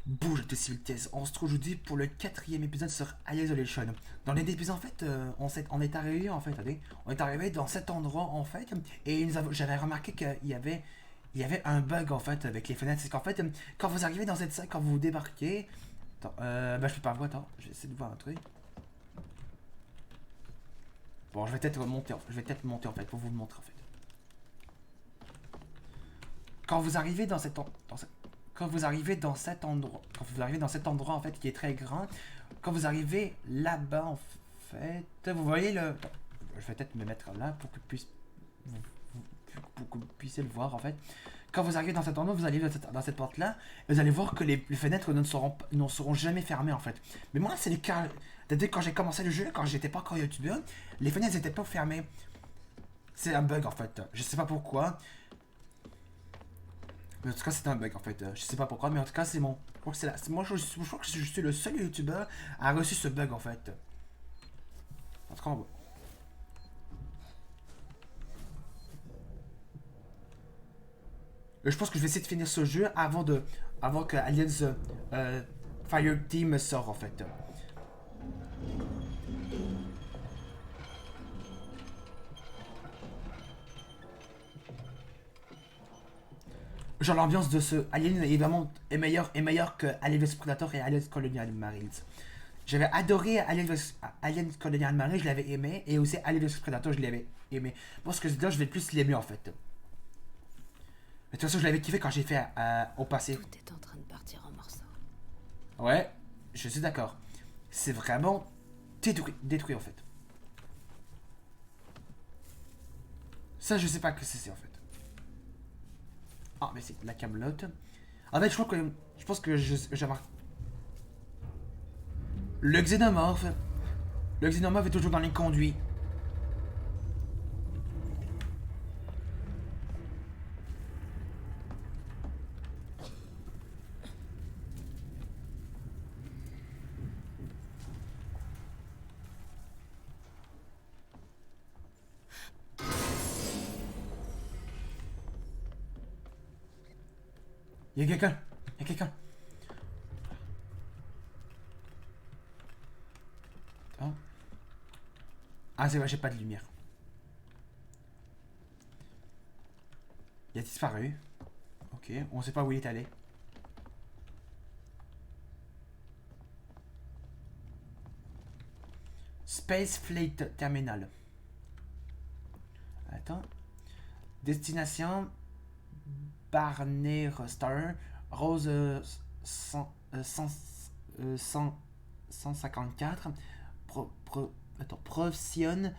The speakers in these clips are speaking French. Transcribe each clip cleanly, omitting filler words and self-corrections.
Bouge de vitesse. On se trouve aujourd'hui pour le quatrième épisode sur Isolation. Dans les épisodes, en fait, on est arrivé, en fait, attendez, on est arrivé dans cet endroit, en fait, et j'avais remarqué il y avait un bug, en fait, avec les fenêtres. C'est qu'en fait, quand vous arrivez dans cette salle, quand vous débarquez, attends, ben je peux pas voir, attends, je vais essayer de voir un truc. Bon, je vais peut-être monter, en fait, pour vous le montrer, en fait. Quand vous arrivez dans quand vous arrivez dans cet endroit, quand vous arrivez dans cet endroit en fait qui est très grand, quand vous arrivez là-bas en fait, vous voyez le, attends, je vais peut-être me mettre là pour que vous puissiez le voir en fait. Quand vous arrivez dans cet endroit, vous allez dans cette porte-là, et vous allez voir que les fenêtres ne seront jamais fermées en fait. Mais moi, c'est le cas. Dès quand j'ai commencé le jeu, quand j'étais pas encore youtubeur, les fenêtres n'étaient pas fermées. C'est un bug en fait. Je sais pas pourquoi. Mais en tout cas, c'est un bug en fait. Je sais pas pourquoi, mais en tout cas, c'est mon. Je crois que c'est moi, je crois que je suis le seul youtubeur à avoir reçu ce bug en fait. En tout cas, je pense que je vais essayer de finir ce jeu avant que Aliens euh, Fire Team sort en fait. Genre l'ambiance de ce Alien est meilleur que Alien vs Predator et Aliens Colonial Marines. J'avais adoré Alien Colonial Marines, je l'avais aimé, et aussi Alien vs Predator, je l'avais aimé. Parce que là, je vais plus l'aimer en fait. Mais de toute façon, je l'avais kiffé quand j'ai fait au passé. Tout est en train de partir en morceaux. Ouais, je suis d'accord. C'est vraiment détruit en fait. Ça, je sais pas que c'est en fait. Ah, mais c'est la camelote. En fait, je pense que j'ai remarqué. Le xénomorphe. Le xénomorphe est toujours dans les conduits. Il y a quelqu'un. Il y a quelqu'un. Attends. Ah, c'est vrai, j'ai pas de lumière. Il a disparu. Ok, on sait pas où il est allé. Space Fleet Terminal. Attends. Destination Barney Star. Rose 154. Attends, Procyon.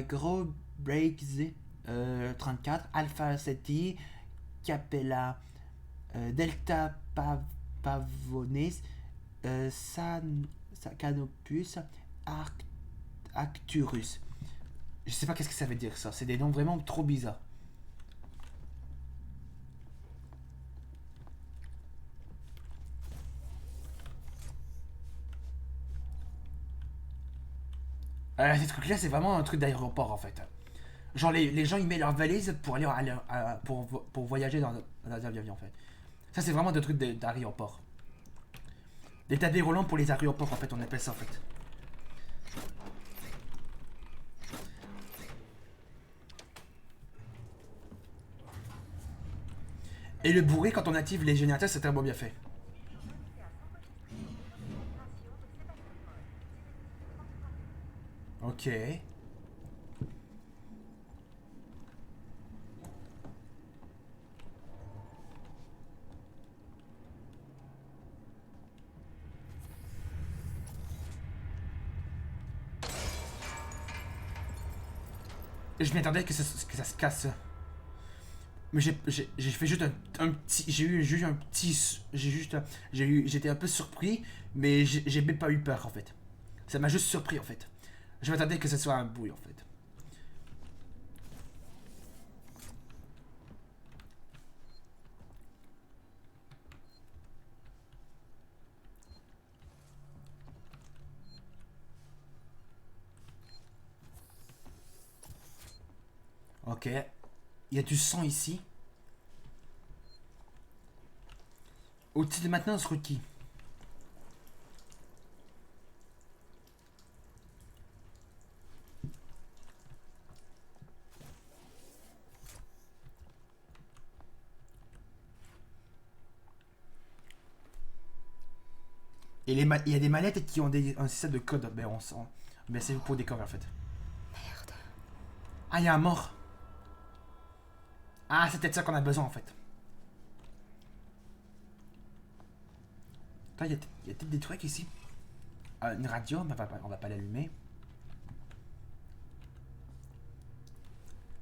Gros Breaks 34. Alpha Ceti. Capella. Delta Pavonis. Canopus. Arcturus. Je sais pas qu'est-ce que ça veut dire ça. C'est des noms vraiment trop bizarres. Ces trucs-là, c'est vraiment un truc d'aéroport en fait. Genre, les gens ils mettent leurs valises pour aller pour voyager dans un avion en fait. Ça, c'est vraiment des trucs d'aéroport. Des tapis roulants pour les aéroports en fait, on appelle ça en fait. Et le bourré, quand on active les générateurs, c'est très bien fait. Ok. Je m'attendais que ça se casse. Mais j'ai fait juste un petit. J'ai eu juste un petit. J'étais un peu surpris, mais j'ai même pas eu peur en fait. Ça m'a juste surpris en fait. Je m'attendais que ce soit un bouille en fait. Ok. Il y a du sang ici. Outil de maintenance requis. Et il y a des manettes qui ont un système de code. Ben, on sent. Ben, c'est pour décorer en fait. Merde. Ah, il y a un mort. Ah, c'est peut-être ça qu'on a besoin en fait. Attends, il y a peut-être des trucs ici. Une radio, mais on va pas l'allumer.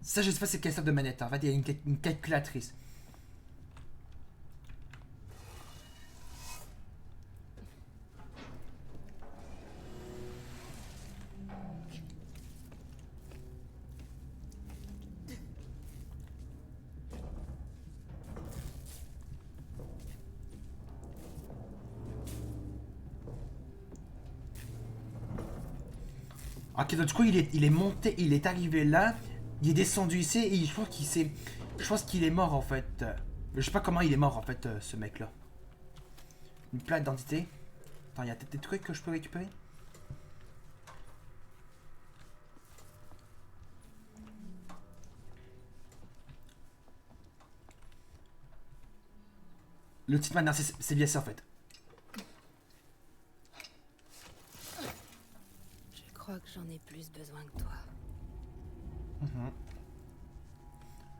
Ça, je sais pas c'est quelle sorte de manette. En fait, il y a une calculatrice. Ok, donc du coup, il est monté, il est arrivé là, il est descendu ici et je pense qu'il s'est. Je pense qu'il est mort en fait. Je sais pas comment il est mort en fait, ce mec là. Une plaque d'identité. Attends, il y a peut-être des trucs que je peux récupérer. Le titre maintenant, c'est bien ça en fait. Je crois que j'en ai plus besoin que toi.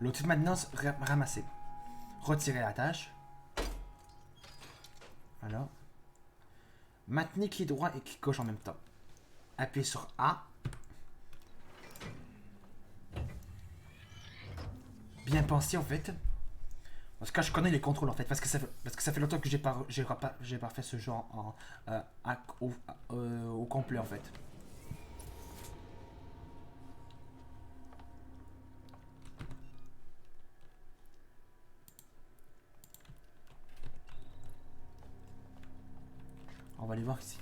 L'outil de maintenance ramassé. Retirer la tâche. Alors. Maintenez clic droit et clic gauche en même temps. Appuyez sur A. Bien pensé en fait. Parce que je connais les contrôles en fait. Parce que ça fait longtemps que j'ai pas fait ce jeu au complet en fait. On va aller voir ici.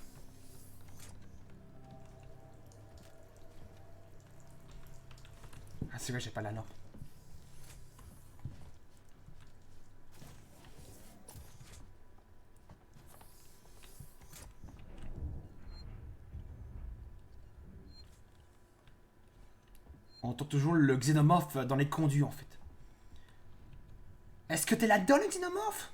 Ah c'est vrai, j'ai pas la lampe. On entend toujours le xénomorphe dans les conduits en fait. Est-ce que t'es là-dedans le xénomorphe?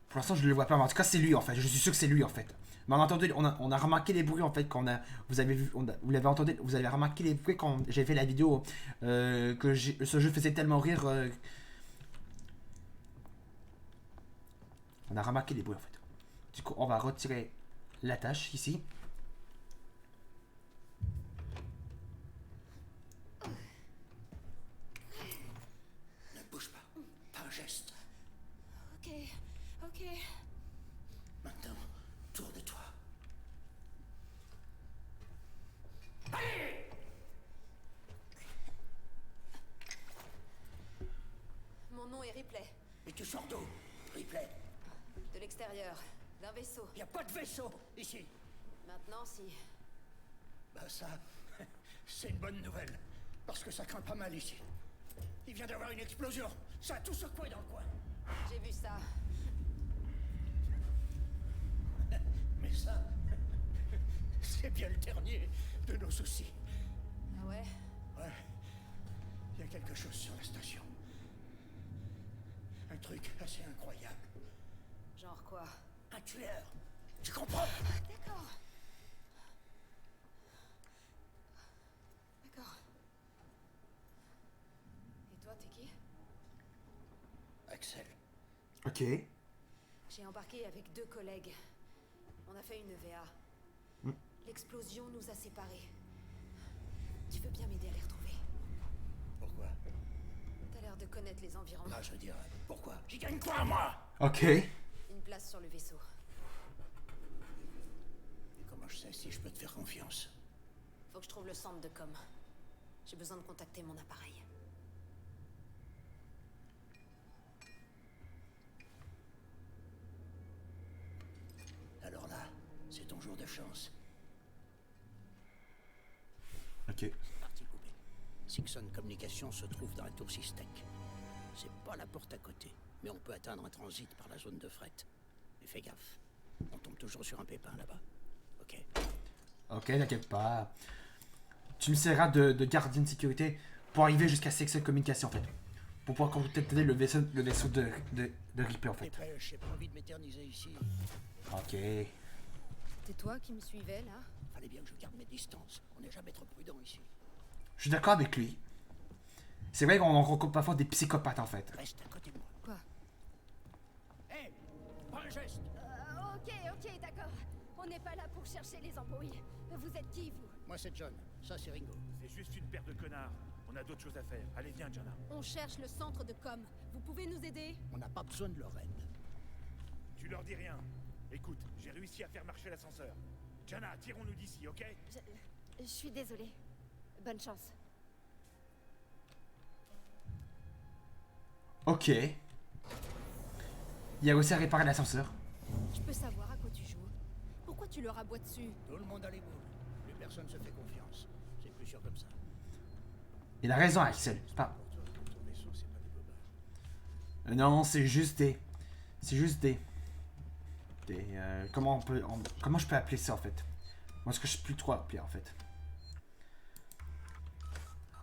Pour l'instant je le vois pas, mais en tout cas c'est lui en fait. Je suis sûr que c'est lui en fait. Mais on a entendu, on a remarqué les bruits en fait quand vous avez vu, vous l'avez entendu, vous avez remarqué les bruits quand j'ai fait la vidéo que ce jeu faisait tellement rire. On a remarqué les bruits en fait. Du coup on va retirer la tâche ici. Ne bouge pas, pas un geste. Ok, ok. Maintenant, tourne-toi. Mon nom est Ripley. Et tu sors d'où, Ripley? De l'extérieur, d'un vaisseau. Y a pas de vaisseau ici. Maintenant, si. Bah ça, c'est une bonne nouvelle. Parce que ça craint pas mal ici. Il vient d'avoir une explosion. Ça a tout secoué dans le coin. J'ai vu ça. Mais ça, c'est bien le dernier de nos soucis. Ah ouais? Ouais. Il y a quelque chose sur la station. Un truc assez incroyable. Genre quoi? Un tueur. Tu comprends? D'accord. D'accord. Et toi, t'es qui? Axel. Ok. J'ai embarqué avec 2 collègues. On a fait une EVA. L'explosion nous a séparés. Tu veux bien m'aider à les retrouver? Pourquoi? T'as l'air de connaître les environs. Ah, je veux dire, pourquoi? J'y gagne quoi, moi? Ok. Une place sur le vaisseau. Comment je sais si je peux te faire confiance? Faut que je trouve le centre de com. J'ai besoin de contacter mon appareil. Alors là, c'est ton jour de chance. Ok. Partie coupée. Sixon Communication se trouve dans la tour Systec. C'est pas la porte à côté, mais on peut atteindre un transit par la zone de fret. Mais fais gaffe, on tombe toujours sur un pépin là-bas. Ok. Ok, t'inquiète pas. Tu me serviras de gardien de sécurité pour arriver jusqu'à Sexual Communication en fait. pour pouvoir contacter le vaisseau de Reaper en fait. Dépêche, j'ai pas envie de m'éterniser ici. Ok. C'est toi qui me suivais, là? Fallait bien que je garde mes distances. On n'est jamais trop prudent ici. Je suis d'accord avec lui. C'est vrai qu'on rencontre parfois des psychopathes en fait. Reste à côté de moi. Quoi? Hé, pas un geste. Ok, d'accord. On n'est pas là pour chercher les embrouilles. Vous êtes qui, vous? Moi c'est John, ça c'est Ringo. C'est juste une paire de connards. On a d'autres choses à faire. Allez, viens, Jana. On cherche le centre de com. Vous pouvez nous aider? On n'a pas besoin de leur aide. Tu leur dis rien. Écoute, j'ai réussi à faire marcher l'ascenseur. Jana, tirons-nous d'ici, ok? Je suis désolée. Bonne chance. Ok. Il y a aussi à réparer l'ascenseur. Je peux savoir à quoi tu joues? Pourquoi tu leur aboies dessus? Tout le monde a les boules. Plus personne se fait confiance. C'est plus sûr comme ça. Il a raison, Axel. C'est pas... Ton vaisseau, c'est pas des bobards. Non, c'est juste des... C'est juste des... comment on peut... Comment je peux appeler ça en fait? Moi, ce que je sais plus trop appeler en fait.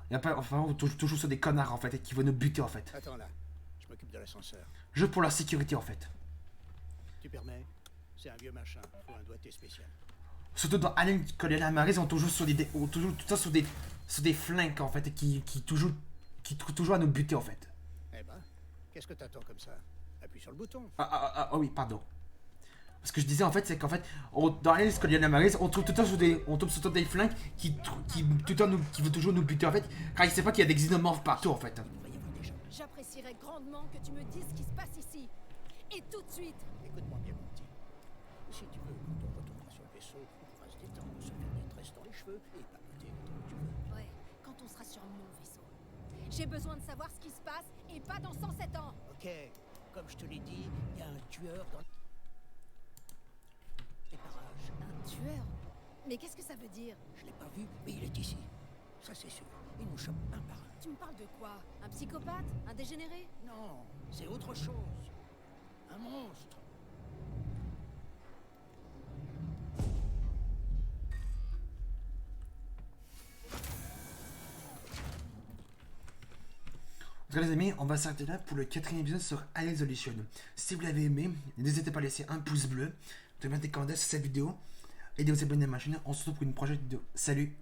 Il y a pas... Enfin, toujours sur des connards en fait, et qui vont nous buter en fait. Attends là, je m'occupe de l'ascenseur. Jeu pour leur sécurité en fait. Tu permets? C'est un vieux machin, faut un doigté spécial. Surtout dans Alien Colonial Marines, on toujours sur des... On toujours tout le temps sur des flingues en fait, et qui toujours à nous buter en fait. Eh ben, qu'est-ce que t'attends comme ça? Appuie sur le bouton. Ah oui, pardon. Ce que je disais en fait, c'est qu'en fait, dans Alien Colonial Marines, on trouve tout le temps sur des... On tombe sur tout le temps des flingues qui veulent toujours nous buter en fait, car ils savent pas qu'il y a des xénomorphes partout en fait. Il va y avoir des gens. J'apprécierais grandement que tu me dises ce qui se passe ici. Et tout de suite. Écoute-moi bien, mon petit. Si tu veux, quand on retournera sur le vaisseau, on pourra se détendre, se faire des tresses dans les cheveux et papoter autant que tu veux. Ouais, quand on sera sur mon vaisseau. J'ai besoin de savoir ce qui se passe et pas dans 107 ans. Ok, comme je te l'ai dit, il y a un tueur dans les parages. Un tueur? Mais qu'est-ce que ça veut dire? Je l'ai pas vu, mais il est ici. Ça c'est sûr. Il nous chope un par un. Tu me parles de quoi? Un psychopathe? Un dégénéré? Non, c'est autre chose. Un monstre. En tout cas les amis, on va s'arrêter là pour le 4ème épisode sur Alien Isolation. Si vous l'avez aimé, n'hésitez pas à laisser un pouce bleu, de mettre des commentaires sur cette vidéo et de vous abonner à ma chaîne. On se retrouve pour une prochaine vidéo. Salut!